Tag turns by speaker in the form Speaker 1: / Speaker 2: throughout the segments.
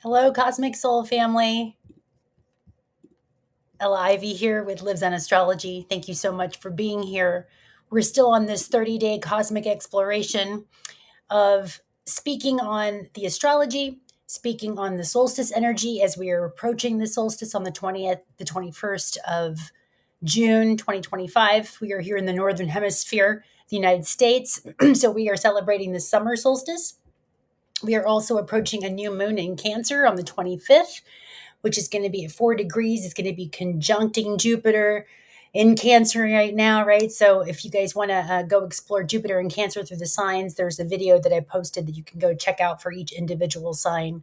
Speaker 1: Hello, Cosmic Soul family. Ella Ivy here with Livzenastrology. Thank you so much for being here. We're still on this 30-day cosmic exploration of speaking on the astrology, speaking on the solstice energy as we are approaching the solstice on the 20th, the 21st of June 2025. We are here in the Northern Hemisphere, the United States. So we are celebrating the summer solstice. We are also approaching a new moon in Cancer on the 25th, which is going to be at 4 degrees. It's going to be conjuncting Jupiter in Cancer right now, right? So if you guys want to go explore Jupiter in Cancer through the signs, there's a video that I posted that you can go check out for each individual sign.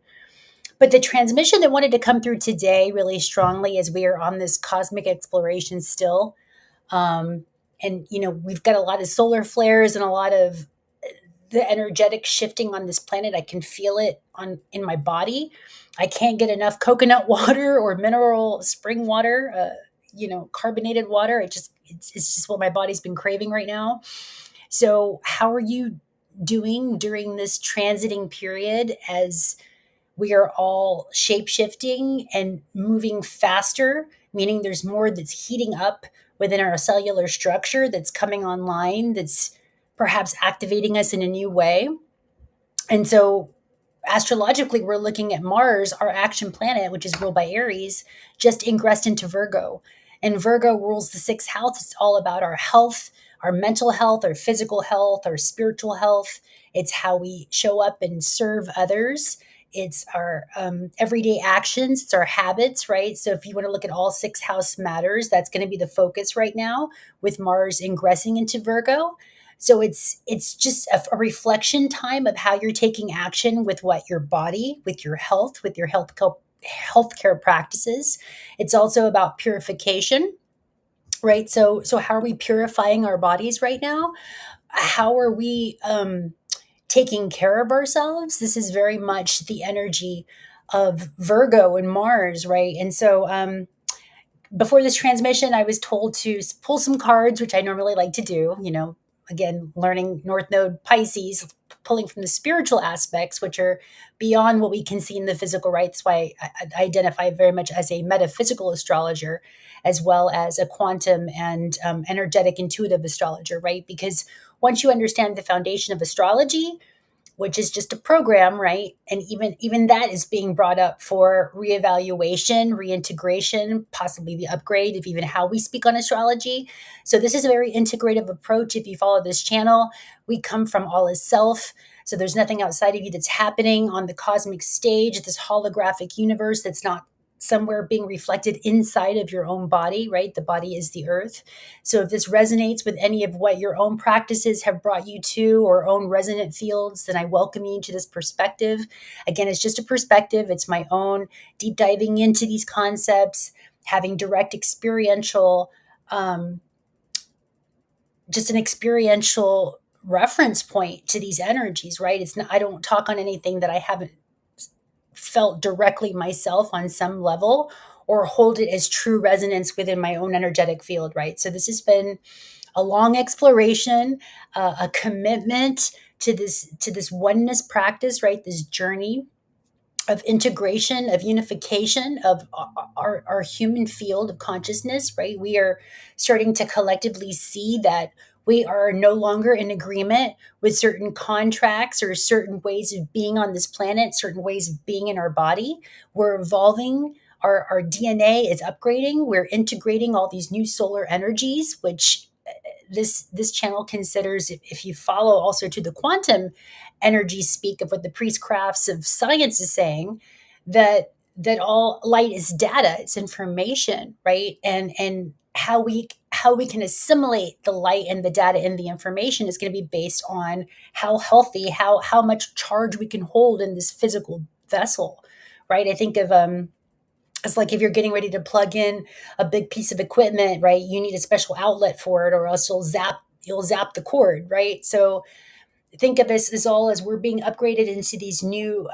Speaker 1: But the transmission that wanted to come through today really strongly as we are on this cosmic exploration still. And, we've got a lot of solar flares and a lot of the energetic shifting on this planet. I can feel it in my body. I can't get enough coconut water or mineral spring water, carbonated water. It's just what my body's been craving right now. So how are you doing during this transiting period as we are all shape shifting and moving faster, meaning there's more that's heating up within our cellular structure that's coming online, that's perhaps activating us in a new way. And so astrologically, we're looking at Mars, our action planet, which is ruled by Aries, just ingressed into Virgo. And Virgo rules the sixth house. It's all about our health, our mental health, our physical health, our spiritual health. It's how we show up and serve others. It's our everyday actions. It's our habits, right? So if you want to look at all six house matters, that's going to be the focus right now with Mars ingressing into Virgo. So it's just a reflection time of how you're taking action with what your body, with your health, with your healthcare practices. It's also about purification, right? So how are we purifying our bodies right now? How are we taking care of ourselves? This is very much the energy of Virgo and Mars, right? And so before this transmission, I was told to pull some cards, which I normally like to do, again, learning North Node Pisces, pulling from the spiritual aspects, which are beyond what we can see in the physical, right? That's why I identify very much as a metaphysical astrologer, as well as a quantum and energetic intuitive astrologer, right? Because once you understand the foundation of astrology, which is just a program, right? And even that is being brought up for reevaluation, reintegration, possibly the upgrade of even how we speak on astrology. So this is a very integrative approach. If you follow this channel, we come from all as self. So there's nothing outside of you that's happening on the cosmic stage, this holographic universe that's not somewhere being reflected inside of your own body, right? The body is the earth. So if this resonates with any of what your own practices have brought you to or own resonant fields, then I welcome you to this perspective. Again, it's just a perspective. It's my own deep diving into these concepts, having direct experiential, just an experiential reference point to these energies, right? It's not, I don't talk on anything that I haven't felt directly myself on some level or hold it as true resonance within my own energetic field, right? So this has been a long exploration, a commitment to this oneness practice, right? This journey of integration, of unification of our human field of consciousness, right? We are starting to collectively see that we are no longer in agreement with certain contracts or certain ways of being on this planet, certain ways of being in our body. We're evolving. Our DNA is upgrading. We're integrating all these new solar energies, which this channel considers, if you follow also to the quantum energy speak of what the priestcrafts of science is saying, that all light is data, it's information, right? And how we can assimilate the light and the data and the information is going to be based on how healthy, how much charge we can hold in this physical vessel, right? I think of it's like if you're getting ready to plug in a big piece of equipment, right? You need a special outlet for it, or else you'll zap the cord, right? So think of this as all as we're being upgraded into these new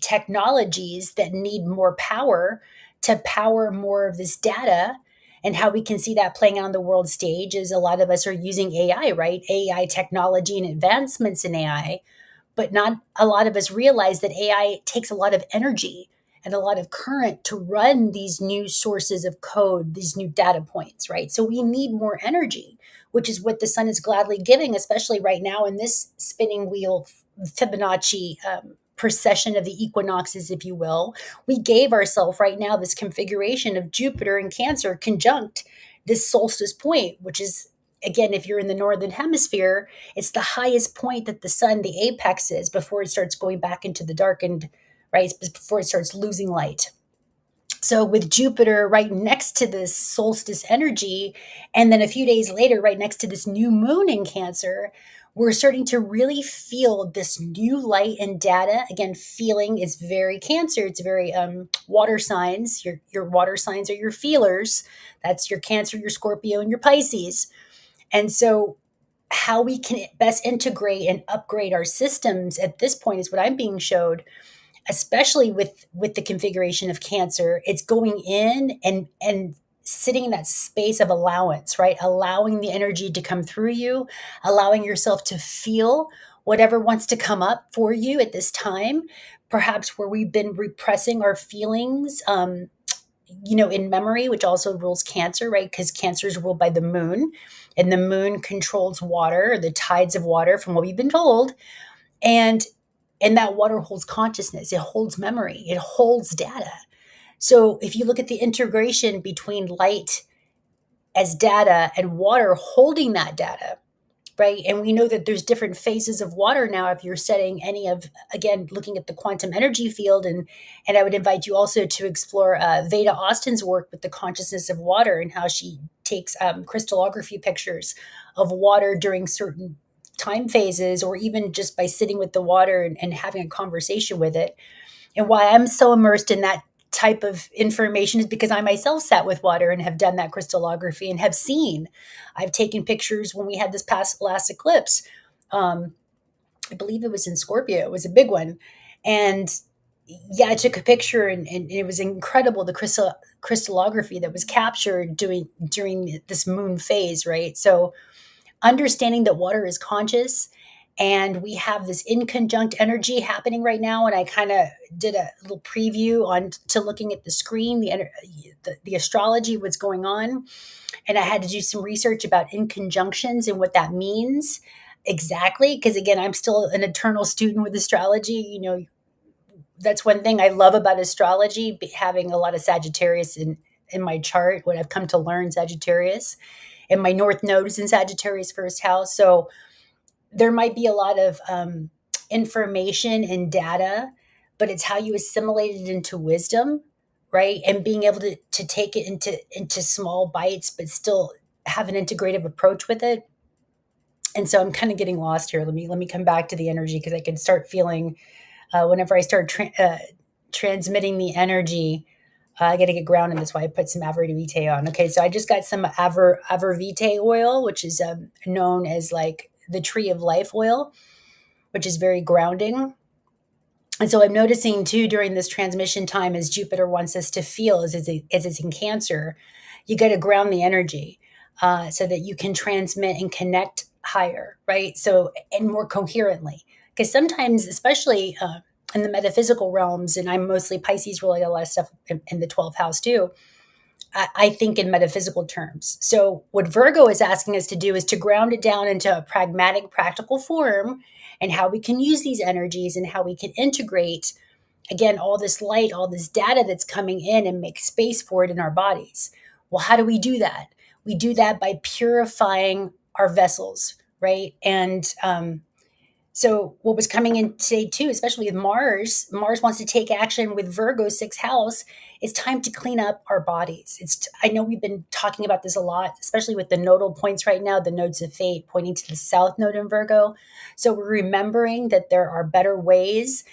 Speaker 1: technologies that need more power to power more of this data. And how we can see that playing out on the world stage is a lot of us are using AI, right? AI technology and advancements in AI. but not a lot of us realize that AI takes a lot of energy and a lot of current to run these new sources of code, these new data points, right? So we need more energy, which is what the sun is gladly giving, especially right now in this spinning wheel Fibonacci precession of the equinoxes, if you will. We gave ourselves right now this configuration of Jupiter and Cancer conjunct this solstice point, which is, again, if you're in the northern hemisphere, it's the highest point that the sun, the apex, is before it starts going back into the darkened, right? Before it starts losing light. So with Jupiter right next to this solstice energy, and then a few days later, right next to this new moon in Cancer, we're starting to really feel this new light and data. Again, feeling is very Cancer. It's very water signs. Your water signs are your feelers. That's your Cancer, your Scorpio, and your Pisces. And so how we can best integrate and upgrade our systems at this point is what I'm being showed, especially with the configuration of Cancer. It's going in and sitting in that space of allowance, right? Allowing the energy to come through you, allowing yourself to feel whatever wants to come up for you at this time, perhaps where we've been repressing our feelings, in memory, which also rules Cancer, right? Because Cancer is ruled by the moon, and the moon controls water, the tides of water, from what we've been told. And that water holds consciousness, it holds memory, it holds data. So if you look at the integration between light as data and water holding that data, right? And we know that there's different phases of water now. If you're studying any of, again, looking at the quantum energy field, and I would invite you also to explore Veda Austin's work with the consciousness of water and how she takes crystallography pictures of water during certain time phases, or even just by sitting with the water and having a conversation with it. And why I'm so immersed in that type of information is because I myself sat with water and have done that crystallography and have seen. I've taken pictures when we had this past last eclipse. I believe it was in Scorpio. It was a big one. And yeah, I took a picture and it was incredible, the crystallography that was captured during this moon phase, right? So understanding that water is conscious, and we have this inconjunct energy happening right now. And I kind of did a little preview on to looking at the screen, the astrology, what's going on. And I had to do some research about inconjunctions and what that means exactly. Because again, I'm still an eternal student with astrology. That's one thing I love about astrology, having a lot of Sagittarius in my chart, what I've come to learn Sagittarius. And my North Node is in Sagittarius first house. So there might be a lot of information and data, but it's how you assimilate it into wisdom, right? And being able to take it into small bites, but still have an integrative approach with it. And so I'm kind of getting lost here. Let me come back to the energy, because I can start feeling whenever I start transmitting the energy. I got to get grounded. That's why I put some Avra Vitae on. Okay, so I just got some Avra Vitae oil, which is known as like the tree of life oil, which is very grounding. And so I'm noticing too during this transmission time, as Jupiter wants us to feel as it's in Cancer, you got to ground the energy so that you can transmit and connect higher, right? So, and more coherently. Because sometimes, especially in the metaphysical realms, and I'm mostly Pisces, really a lot of stuff in the 12th house too, I think in metaphysical terms. So what Virgo is asking us to do is to ground it down into a pragmatic, practical form, and how we can use these energies and how we can integrate, again, all this light, all this data that's coming in, and make space for it in our bodies. Well, how do we do that? We do that by purifying our vessels, right? And so what was coming in today too, especially with Mars wants to take action with Virgo 6th house. It's time to clean up our bodies. I know we've been talking about this a lot, especially with the nodal points right now, the nodes of fate pointing to the South Node in Virgo. So we're remembering that there are better ways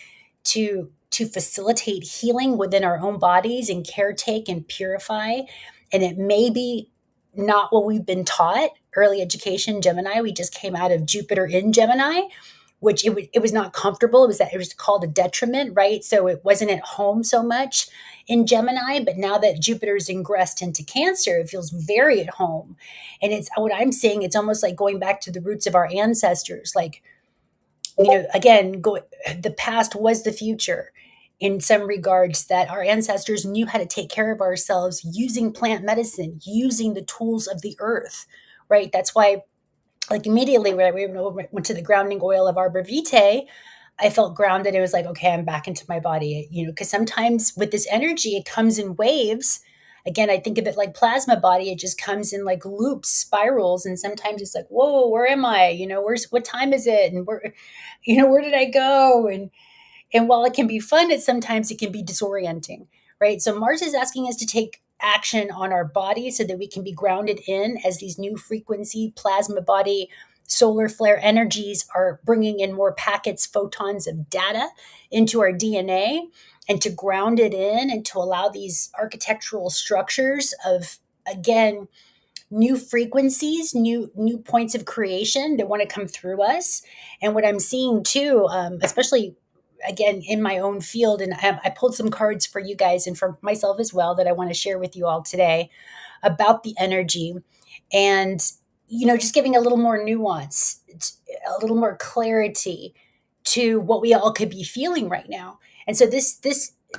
Speaker 1: to facilitate healing within our own bodies and caretake and purify. And it may be not what we've been taught. Early education, Gemini, we just came out of Jupiter in Gemini, which it was not comfortable. It was called a detriment, right? So it wasn't at home so much in Gemini, but now that Jupiter's ingressed into Cancer, it feels very at home. And it's what I'm saying, it's almost like going back to the roots of our ancestors. Like again, the past was the future in some regards, that our ancestors knew how to take care of ourselves using plant medicine, using the tools of the earth, right? That's why, like, immediately when I went to the grounding oil of Arbor Vitae, I felt grounded. It was like, okay, I'm back into my body, because sometimes with this energy, it comes in waves. Again, I think of it like plasma body. It just comes in like loops, spirals. And sometimes it's like, whoa, where am I? What time is it? And where did I go? And while it can be fun, sometimes it can be disorienting, right? So Mars is asking us to take action on our body so that we can be grounded in, as these new frequency plasma body solar flare energies are bringing in more packets, photons of data into our DNA, and to ground it in and to allow these architectural structures of, again, new frequencies, new points of creation that want to come through us. And what I'm seeing too, especially again in my own field, and I pulled some cards for you guys and for myself as well that I want to share with you all today about the energy, and just giving a little more nuance, a little more clarity to what we all could be feeling right now. And so this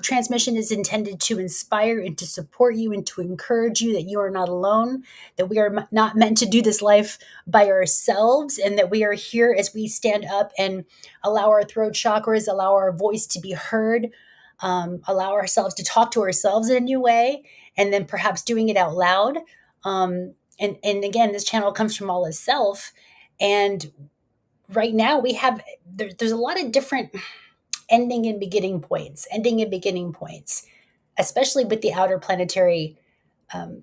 Speaker 1: transmission is intended to inspire and to support you and to encourage you that you are not alone, that we are not meant to do this life by ourselves, and that we are here as we stand up and allow our throat chakras, allow our voice to be heard, allow ourselves to talk to ourselves in a new way, and then perhaps doing it out loud. And again, this channel comes from all as self. And right now there's a lot of different ending and beginning points, especially with the outer planetary um,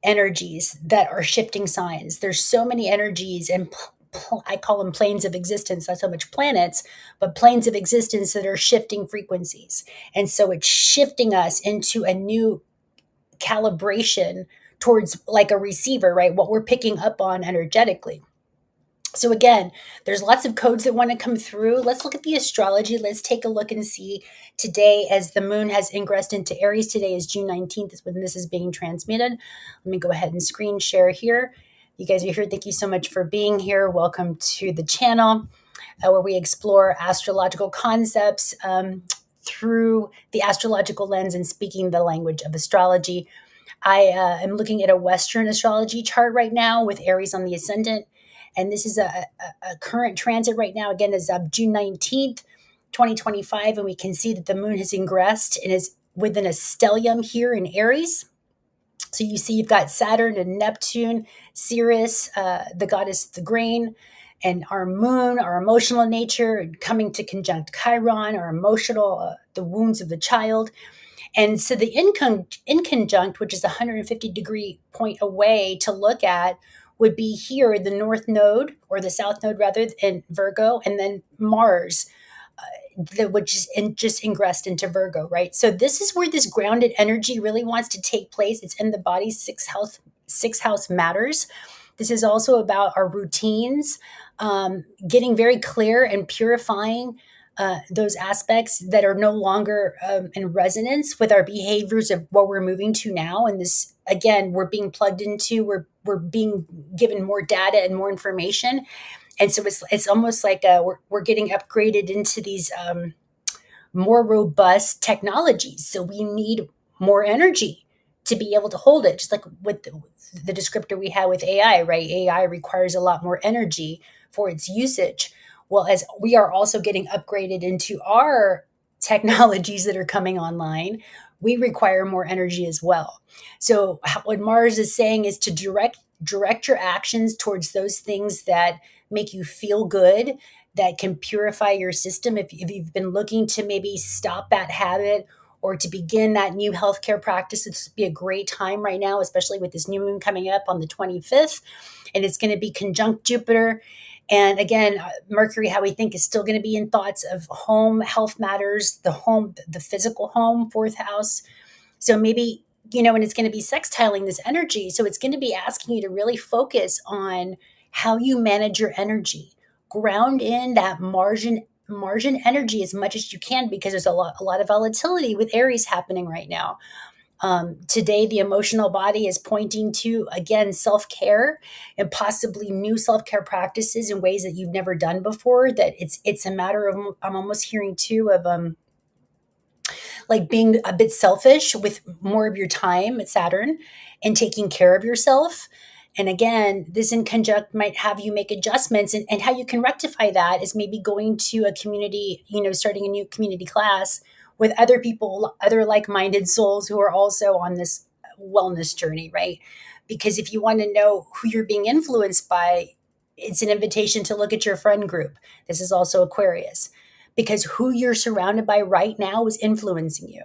Speaker 1: energies that are shifting signs. There's so many energies, and I call them planes of existence, not so much planets, but planes of existence that are shifting frequencies. And so it's shifting us into a new calibration towards, like a receiver, right? What we're picking up on energetically. So again, there's lots of codes that want to come through. Let's look at the astrology. Let's take a look and see today, as the moon has ingressed into Aries. Today is June 19th is when this is being transmitted. Let me go ahead and screen share here. You guys are here. Thank you so much for being here. Welcome to the channel where we explore astrological concepts through the astrological lens and speaking the language of astrology. I am looking at a Western astrology chart right now with Aries on the ascendant. And this is a current transit right now, again, is of June 19th, 2025. And we can see that the moon has ingressed and is within a stellium here in Aries. So you see you've got Saturn and Neptune, Ceres, the goddess of the grain, and our moon, our emotional nature, coming to conjunct Chiron, our emotional, the wounds of the child. And so the inconjunct, which is a 150-degree point away to look at, would be here, the north node, or the south node rather, in Virgo, and then Mars, which is just ingressed into Virgo, right? So this is where this grounded energy really wants to take place. It's in the body, sixth house matters. This is also about our routines, getting very clear and purifying those aspects that are no longer in resonance with our behaviors of what we're moving to now. And this, again, we're being plugged into, we're being given more data and more information. And so it's almost like we're getting upgraded into these more robust technologies. So we need more energy to be able to hold it, just like with the descriptor we had with AI, right? AI requires a lot more energy for its usage. Well, as we are also getting upgraded into our technologies that are coming online, we require more energy as well. So what Mars is saying is to direct your actions towards those things that make you feel good, that can purify your system. If you've been looking to maybe stop that habit or to begin that new healthcare practice, this would be a great time right now, especially with this new moon coming up on the 25th. And it's going to be conjunct Jupiter. And again, Mercury, how we think, is still going to be in thoughts of home, health matters, the physical home, fourth house. So maybe, and it's going to be sextiling this energy. So it's going to be asking you to really focus on how you manage your energy. Ground in that margin energy as much as you can, because there's a lot of volatility with Aries happening right now. Today, the emotional body is pointing to, again, self-care and possibly new self-care practices in ways that you've never done before. That it's a matter of, I'm almost hearing too of like being a bit selfish with more of your time at Saturn and taking care of yourself. And again, this inconjunct might have you make adjustments, and how you can rectify that is maybe going to a community, starting a new community class with other people, other like-minded souls who are also on this wellness journey, right? Because if you want to know who you're being influenced by, it's an invitation to look at your friend group. This is also Aquarius, because who you're surrounded by right now is influencing you,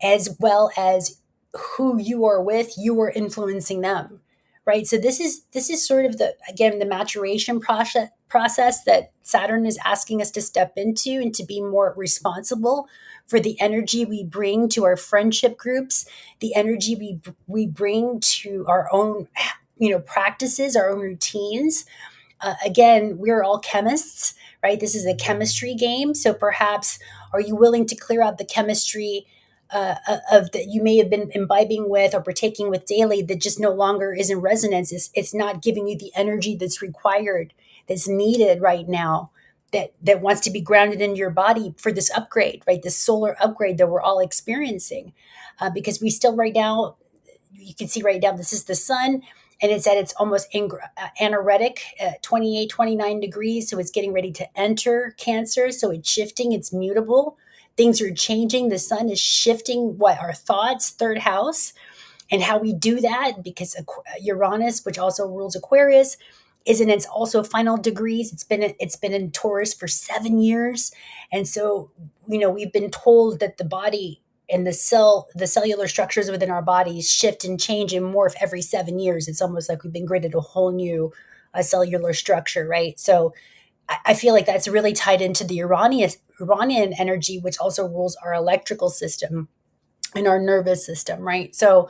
Speaker 1: as well as who you are with, you are influencing them, right? So this is sort of the maturation process that Saturn is asking us to step into, and to be more responsible for the energy we bring to our friendship groups, the energy we bring to our own practices, our own routines. Again, we're all chemists, right? This is a chemistry game. So perhaps, are you willing to clear out the chemistry of that you may have been imbibing with or partaking with daily, that just no longer is in resonance? It's not giving you the energy that's required, that's needed right now, that wants to be grounded into your body for this upgrade, right? This solar upgrade that we're all experiencing. Because we still right now, you can see right now, this is the sun, and it's at its almost anaretic 28, 29 degrees. So it's getting ready to enter Cancer. So it's shifting, it's mutable. Things are changing. The sun is shifting our thoughts, third house, and how we do that, because Uranus, which also rules Aquarius, is in its also final degrees. It's been in Taurus for 7 years, and so we've been told that the body and the cellular structures within our bodies shift and change and morph every 7 years. It's almost like we've been granted a whole new cellular structure, right? So I feel like that's really tied into the Uranian energy, which also rules our electrical system and our nervous system, right? So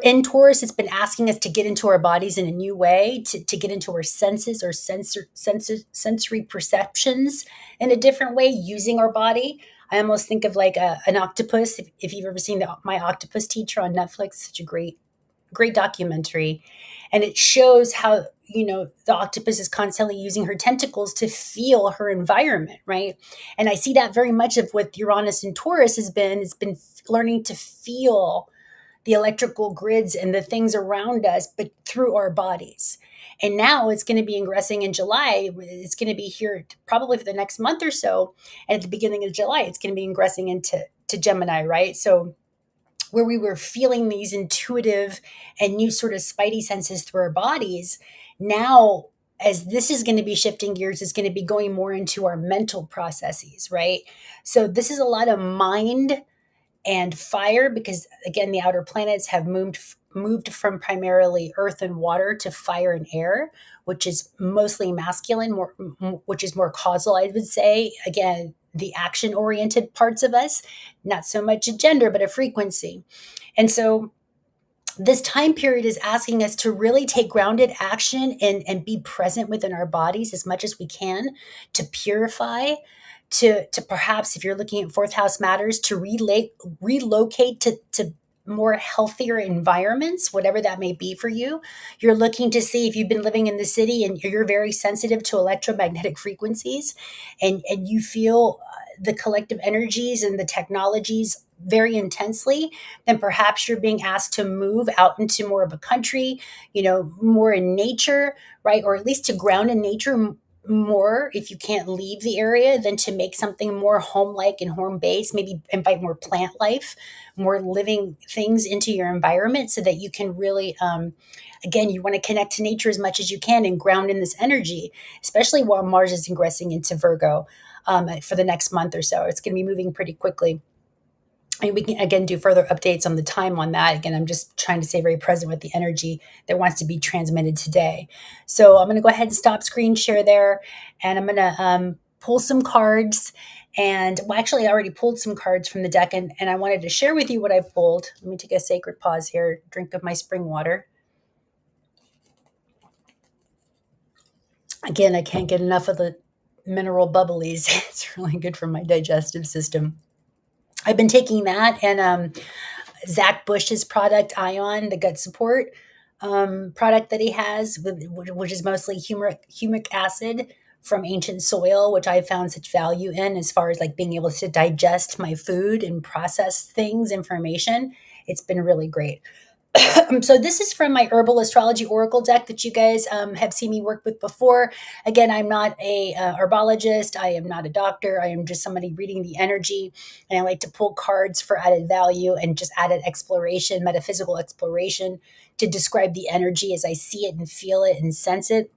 Speaker 1: in Taurus, it's been asking us to get into our bodies in a new way, to get into our senses, or sensory perceptions in a different way, using our body. I almost think of like an octopus. If you've ever seen My Octopus Teacher on Netflix, such a great documentary. And it shows how, the octopus is constantly using her tentacles to feel her environment, right? And I see that very much of what Uranus and Taurus has been. It's been learning to feel the electrical grids and the things around us, but through our bodies. And now it's going to be ingressing in July. It's going to be here probably for the next month or so. And at the beginning of July, it's going to be ingressing into Gemini, right? So where we were feeling these intuitive and new sort of spidey senses through our bodies, now, as this is going to be shifting gears, is going to be going more into our mental processes, right? So this is a lot of mind and fire, because again, the outer planets have moved from primarily earth and water to fire and air, which is mostly masculine, which is more causal, I would say. Again, the action oriented parts of us, not so much a gender, but a frequency. And so this time period is asking us to really take grounded action, and be present within our bodies as much as we can, to purify, to perhaps, if you're looking at fourth house matters, to relocate to more healthier environments, whatever that may be for you. You're looking to see if you've been living in the city and you're very sensitive to electromagnetic frequencies, and you feel the collective energies and the technologies very intensely, then perhaps you're being asked to move out into more of a country, more in nature, right? Or at least to ground in nature more, if you can't leave the area, than to make something more home-like and home-based. Maybe invite more plant life, more living things into your environment, so that you can really, again, you want to connect to nature as much as you can and ground in this energy, especially while Mars is ingressing into Virgo for the next month or so. It's going to be moving pretty quickly. And we can, again, do further updates on the time on that. Again, I'm just trying to stay very present with the energy that wants to be transmitted today. So I'm going to go ahead and stop screen share there. And I'm going to pull some cards. And well, actually, I already pulled some cards from the deck. And I wanted to share with you what I pulled. Let me take a sacred pause here, drink of my spring water. Again, I can't get enough of the mineral bubblies. It's really good for my digestive system. I've been taking that, and Zach Bush's product, Ion, the gut support product that he has, which is mostly humic acid from ancient soil, which I found such value in as far as like being able to digest my food and process things, information. It's been really great. So this is from my herbal astrology oracle deck that you guys have seen me work with before. Again, I'm not a herbologist. I am not a doctor. I am just somebody reading the energy, and I like to pull cards for added value and just added exploration, metaphysical exploration, to describe the energy as I see it and feel it and sense it.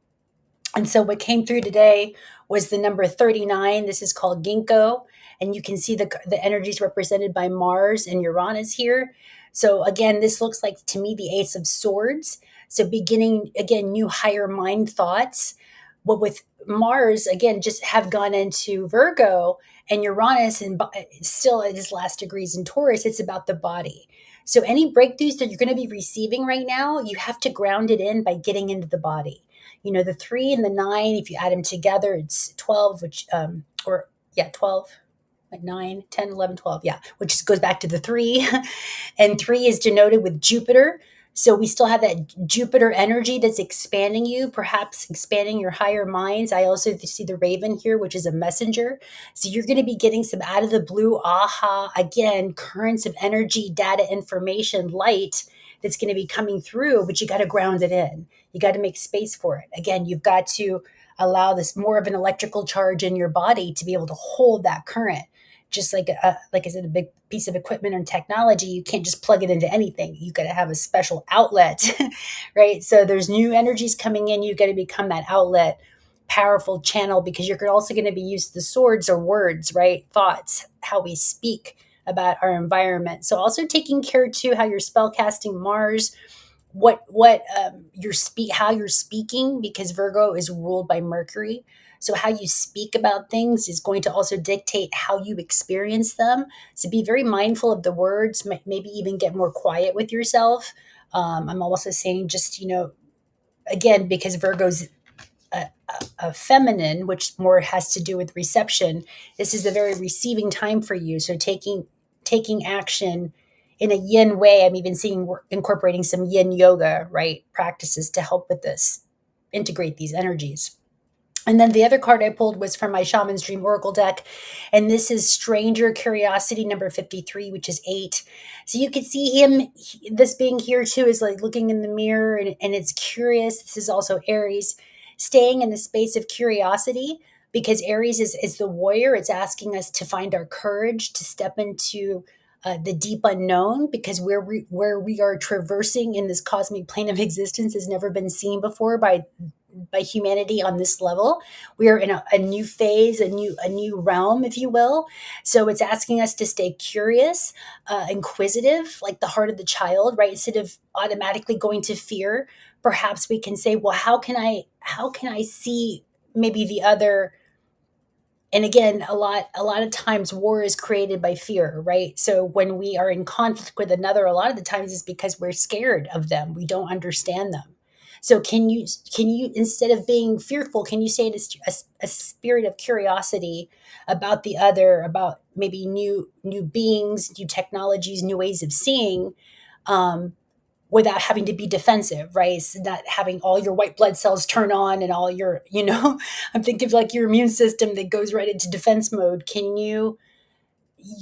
Speaker 1: And so what came through today was the number 39. This is called ginkgo. And you can see the energies represented by Mars and Uranus here. So again, this looks like to me the Ace of Swords. So beginning, again, new higher mind thoughts. What with Mars, again, just have gone into Virgo, and Uranus and still at his last degrees in Taurus, it's about the body. So any breakthroughs that you're going to be receiving right now, you have to ground it in by getting into the body. You know, the 3 and the 9, if you add them together, it's 12, which, 12, like 9, 10, 11, 12. Yeah, which goes back to the 3. And 3 is denoted with Jupiter. So we still have that Jupiter energy that's expanding you, perhaps expanding your higher minds. I also see the Raven here, which is a messenger. So you're going to be getting some out of the blue, aha, again, currents of energy, data, information, light that's going to be coming through, but you got to ground it in. You got to make space for it. Again, you've got to allow this more of an electrical charge in your body to be able to hold that current. Just like like I said, a big piece of equipment and technology, you can't just plug it into anything. You got to have a special outlet, right? So there's new energies coming in. You got to become that outlet, powerful channel, because you're also going to be used the swords or words, right? Thoughts, how we speak about our environment. So also taking care too how you're spell casting Mars, what how you're speaking, because Virgo is ruled by Mercury. So how you speak about things is going to also dictate how you experience them. So be very mindful of the words, maybe even get more quiet with yourself. I'm also saying just, again, because Virgo's a feminine, which more has to do with reception, this is a very receiving time for you. So taking action in a yin way. I'm even seeing incorporating some yin yoga, right, practices to help with this, integrate these energies. And then the other card I pulled was from my Shaman's Dream Oracle deck. And this is Stranger Curiosity number 53, which is 8. So you can see him, this being here too, is like looking in the mirror, and it's curious. This is also Aries, staying in the space of curiosity, because Aries is the warrior. It's asking us to find our courage, to step into the deep unknown, because where we are traversing in this cosmic plane of existence has never been seen before by humanity on this level. We are in a new phase, a new realm, if you will. So it's asking us to stay curious, inquisitive, like the heart of the child, right? Instead of automatically going to fear, perhaps we can say, well, how can I see maybe the other? And again, a lot of times war is created by fear, right? So when we are in conflict with another, a lot of the times it's because we're scared of them. We don't understand them. So can you instead of being fearful, can you say it as a spirit of curiosity about the other, about maybe new beings, new technologies, new ways of seeing, without having to be defensive, right? So not having all your white blood cells turn on and all your, I'm thinking of like your immune system that goes right into defense mode. Can you,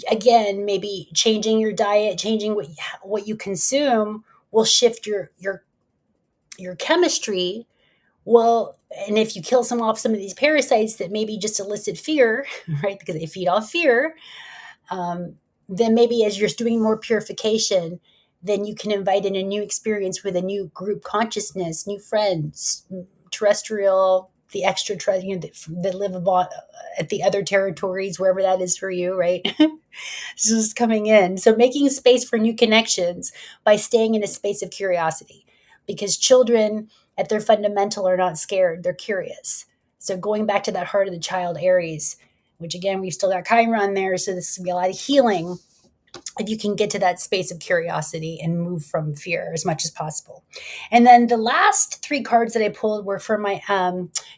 Speaker 1: again, maybe changing your diet, changing what you consume will shift your chemistry. Well, and if you kill some of these parasites that maybe just elicit fear, right? Because they feed off fear, then maybe as you're doing more purification, then you can invite in a new experience with a new group consciousness, new friends, terrestrial, the extra, that live at the other territories, wherever that is for you, right? This is coming in. So making space for new connections by staying in a space of curiosity, because children at their fundamental are not scared. They're curious. So going back to that heart of the child, Aries, which again, we've still got Chiron there. So this is going to be a lot of healing. if you can get to that space of curiosity and move from fear as much as possible. And then the last three cards that I pulled were for my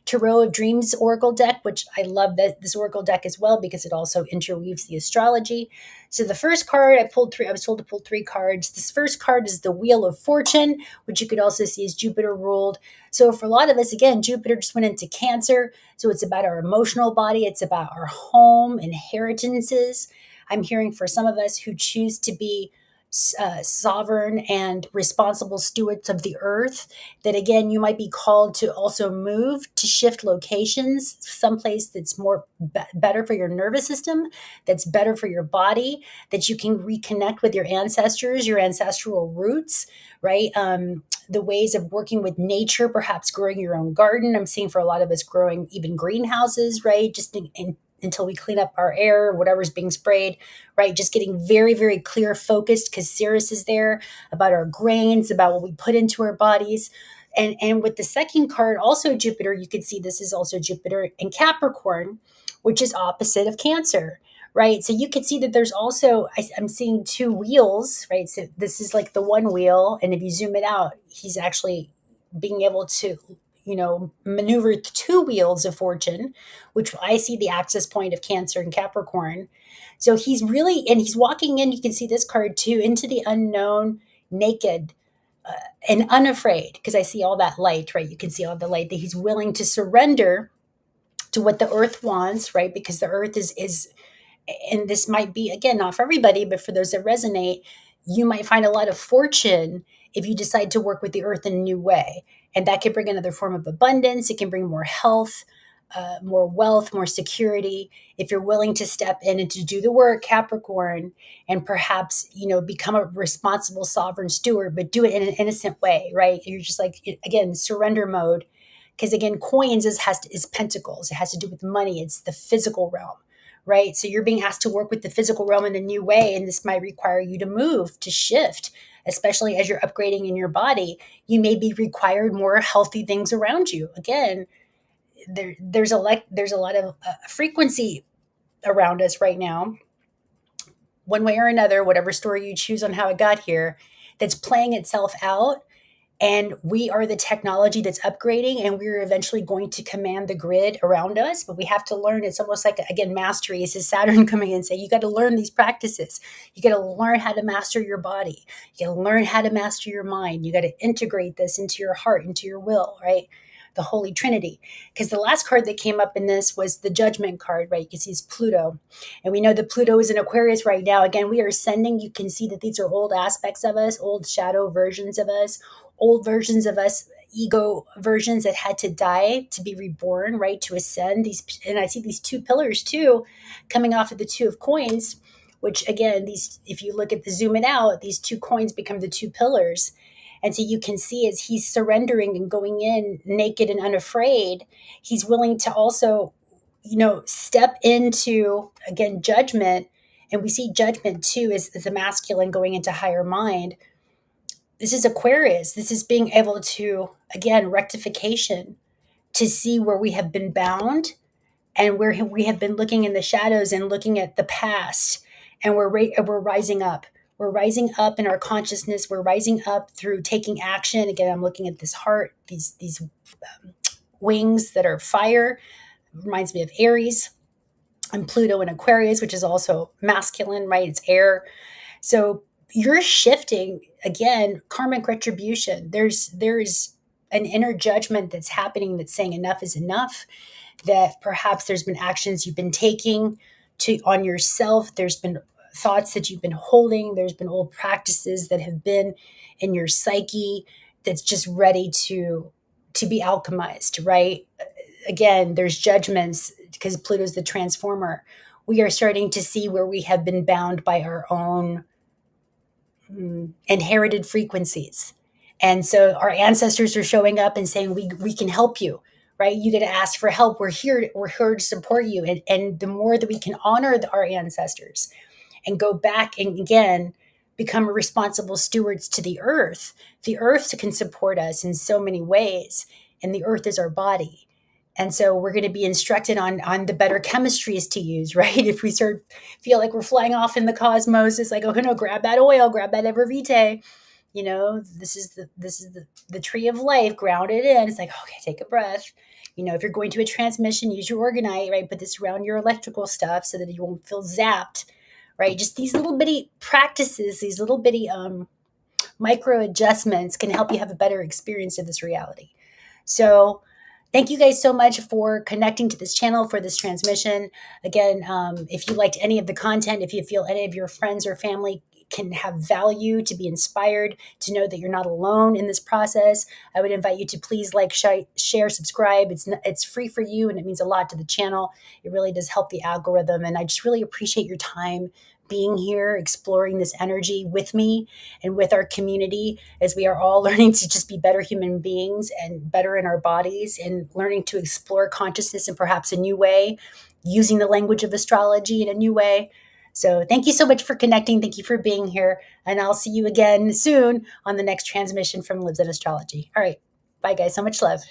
Speaker 1: Tarot of Dreams Oracle deck, which I love this Oracle deck as well because it also interweaves the astrology. So the first card I pulled three, I was told to pull three cards. This first card is the Wheel of Fortune, which you could also see as Jupiter ruled. So for a lot of us, again, Jupiter just went into Cancer. So it's about our emotional body. It's about our home, inheritances. I'm hearing for some of us who choose to be sovereign and responsible stewards of the earth, that again, you might be called to also move, to shift locations, someplace that's more better for your nervous system, that's better for your body, that you can reconnect with your ancestors, your ancestral roots, right? The ways of working with nature, perhaps growing your own garden. I'm seeing for a lot of us growing even greenhouses, right? Just until we clean up our air, whatever's being sprayed, right? Just getting very, very clear focused because Ceres is there about our grains, about what we put into our bodies. And with the second card, also Jupiter, you can see this is also Jupiter in Capricorn, which is opposite of Cancer, right? So you can see that there's also, I'm seeing two wheels, right? So this is like the one wheel. And if you zoom it out, he's actually being able to maneuver two wheels of fortune, which I see the axis point of Cancer and Capricorn. So he's really, and he's walking in, you can see this card too, into the unknown, naked and unafraid, because I see all that light, right? You can see all the light that he's willing to surrender to what the earth wants, right? Because the earth is and this might be, again, not for everybody, but for those that resonate, you might find a lot of fortune if you decide to work with the earth in a new way. And that can bring another form of abundance. It can bring more health, more wealth, more security. If you're willing to step in and to do the work, Capricorn, and perhaps, become a responsible sovereign steward, but do it in an innocent way, right? You're just like, again, surrender mode. Because again, coins is pentacles. It has to do with money. It's the physical realm, right? So you're being asked to work with the physical realm in a new way, and this might require you to move, to shift, especially as you're upgrading in your body. You may be required more healthy things around you. Again, there's a lot of frequency around us right now, one way or another, whatever story you choose on how it got here, that's playing itself out. And we are the technology that's upgrading, and we're eventually going to command the grid around us. But we have to learn. It's almost like, again, mastery. This is Saturn coming in and saying, you got to learn these practices. You got to learn how to master your body. You got to learn how to master your mind. You got to integrate this into your heart, into your will, right? The Holy Trinity. Because the last card that came up in this was the Judgment card, right? You can see it's Pluto. And we know that Pluto is in Aquarius right now. Again, we are sending, you can see that these are old aspects of us, old shadow versions of us, old versions of us, ego versions that had to die to be reborn, right? To ascend these. And I see these two pillars too, coming off of the two of coins, which again, these, if you look at the zoom it out, these two coins become the two pillars. And so you can see as he's surrendering and going in naked and unafraid, he's willing to also, step into, again, judgment. And we see judgment too as the masculine going into higher mind. This is Aquarius. This is being able to, again, rectification, to see where we have been bound and where we have been looking in the shadows and looking at the past. And we're rising up. We're rising up in our consciousness. We're rising up through taking action. Again, I'm looking at this heart, these wings that are fire. Reminds me of Aries and Pluto and Aquarius, which is also masculine, right? It's air. So you're shifting, again, karmic retribution. There's an inner judgment that's happening that's saying enough is enough, that perhaps there's been actions you've been taking on yourself. There's been thoughts that you've been holding. There's been old practices that have been in your psyche that's just ready to be alchemized, right? Again, there's judgments because Pluto's the transformer. We are starting to see where we have been bound by our own inherited frequencies. And so our ancestors are showing up and saying, we can help you, right? You got to ask for help. We're here to support you. And the more that we can honor our ancestors and go back and, again, become responsible stewards to the earth can support us in so many ways. And the earth is our body. And so we're going to be instructed on the better chemistries to use, right? If we feel like we're flying off in the cosmos, it's like, oh no, grab that oil, grab that evervitae. This is the tree of life, ground it in. It's like, okay, take a breath. If you're going to a transmission, use your organite, right? Put this around your electrical stuff so that you won't feel zapped, right? Just these little bitty practices, these little bitty micro adjustments can help you have a better experience of this reality. So thank you guys so much for connecting to this channel for this transmission. Again, if you liked any of the content, if you feel any of your friends or family can have value, to be inspired, to know that you're not alone in this process, I would invite you to please like, share, subscribe. It's free for you, and it means a lot to the channel. It really does help the algorithm, and I just really appreciate your time being here, exploring this energy with me and with our community, as we are all learning to just be better human beings and better in our bodies, and learning to explore consciousness in perhaps a new way, using the language of astrology in a new way. So thank you so much for connecting. Thank you for being here. And I'll see you again soon on the next transmission from Lives in Astrology. All right. Bye, guys. So much love.